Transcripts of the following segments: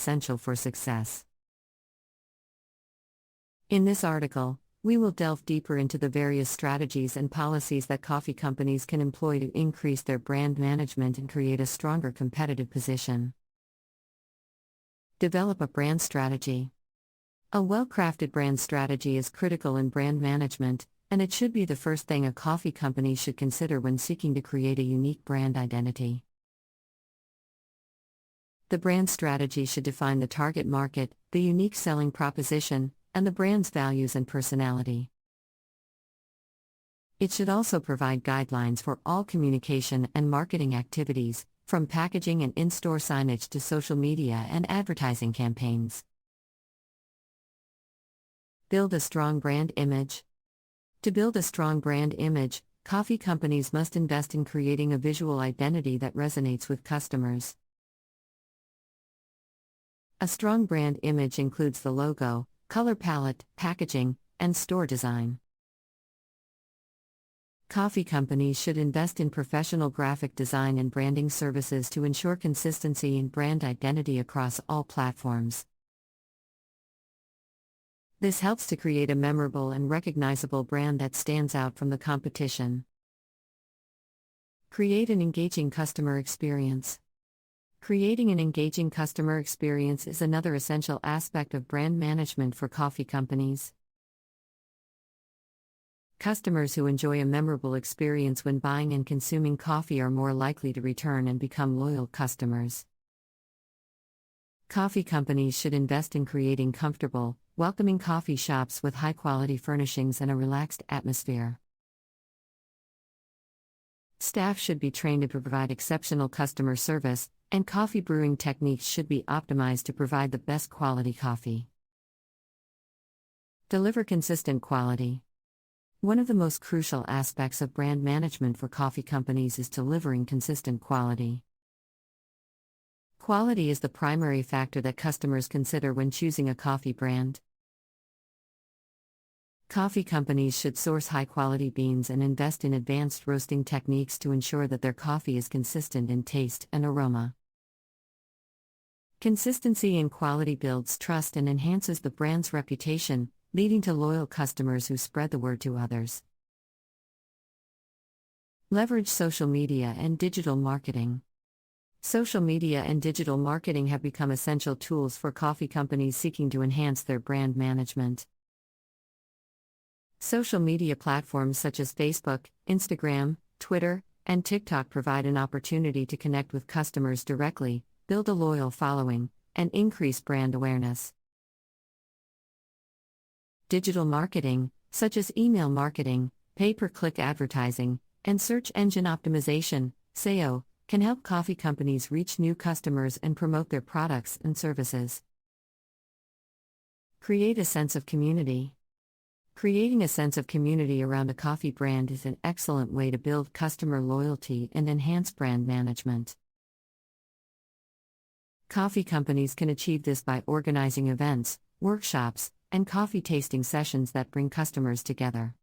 essential for success. In this article, we will delve deeper into the various strategies and policies that coffee companies can employ to increase their brand management and create a stronger competitive position. Develop a brand strategy. A well-crafted brand strategy is critical in brand management, and it should be the first thing a coffee company should consider when seeking to create a unique brand identity. The brand strategy should define the target market, the unique selling proposition, and the brand's values and personality. It should also provide guidelines for all communication and marketing activities, from packaging and in-store signage to social media and advertising campaigns. Build a strong brand image. To build a strong brand image, coffee companies must invest in creating a visual identity that resonates with customers. A strong brand image includes the logo, color palette, packaging, and store design. Coffee companies should invest in professional graphic design and branding services to ensure consistency in brand identity across all platforms. This helps to create a memorable and recognizable brand that stands out from the competition. Create an engaging customer experience. Creating an engaging customer experience is another essential aspect of brand management for coffee companies. Customers who enjoy a memorable experience when buying and consuming coffee are more likely to return and become loyal customers. Coffee companies should invest in creating comfortable, welcoming coffee shops with high-quality furnishings and a relaxed atmosphere. Staff should be trained to provide exceptional customer service, and coffee brewing techniques should be optimized to provide the best quality coffee. Deliver consistent quality. One of the most crucial aspects of brand management for coffee companies is delivering consistent quality. Quality is the primary factor that customers consider when choosing a coffee brand. Coffee companies should source high-quality beans and invest in advanced roasting techniques to ensure that their coffee is consistent in taste and aroma. Consistency in quality builds trust and enhances the brand's reputation, leading to loyal customers who spread the word to others. Leverage social media and digital marketing. Social media and digital marketing have become essential tools for coffee companies seeking to enhance their brand management. Social media platforms such as Facebook, Instagram, Twitter, and TikTok provide an opportunity to connect with customers directly, build a loyal following, and increase brand awareness. Digital marketing, such as email marketing, pay-per-click advertising, and search engine optimization, SEO, can help coffee companies reach new customers and promote their products and services. Create a sense of community. Creating a sense of community around a coffee brand is an excellent way to build customer loyalty and enhance brand management. Coffee companies can achieve this by organizing events, workshops, and coffee tasting sessions that bring customers together.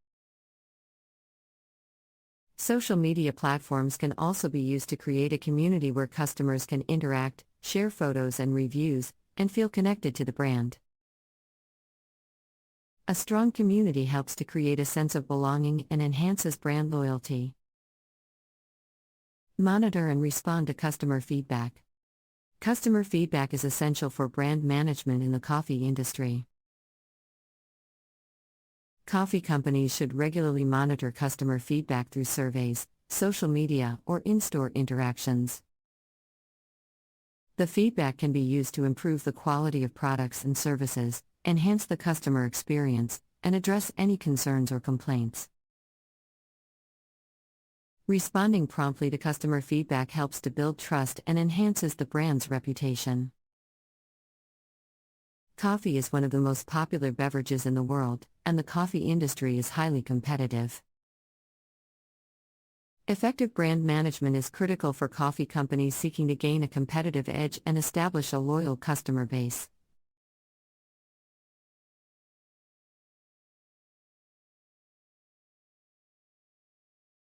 Social media platforms can also be used to create a community where customers can interact, share photos and reviews, and feel connected to the brand. A strong community helps to create a sense of belonging and enhances brand loyalty. Monitor and respond to customer feedback. Customer feedback is essential for brand management in the coffee industry. Coffee companies should regularly monitor customer feedback through surveys, social media, or in-store interactions. The feedback can be used to improve the quality of products and services, enhance the customer experience, and address any concerns or complaints. Responding promptly to customer feedback helps to build trust and enhances the brand's reputation. Coffee is one of the most popular beverages in the world, and the coffee industry is highly competitive. Effective brand management is critical for coffee companies seeking to gain a competitive edge and establish a loyal customer base.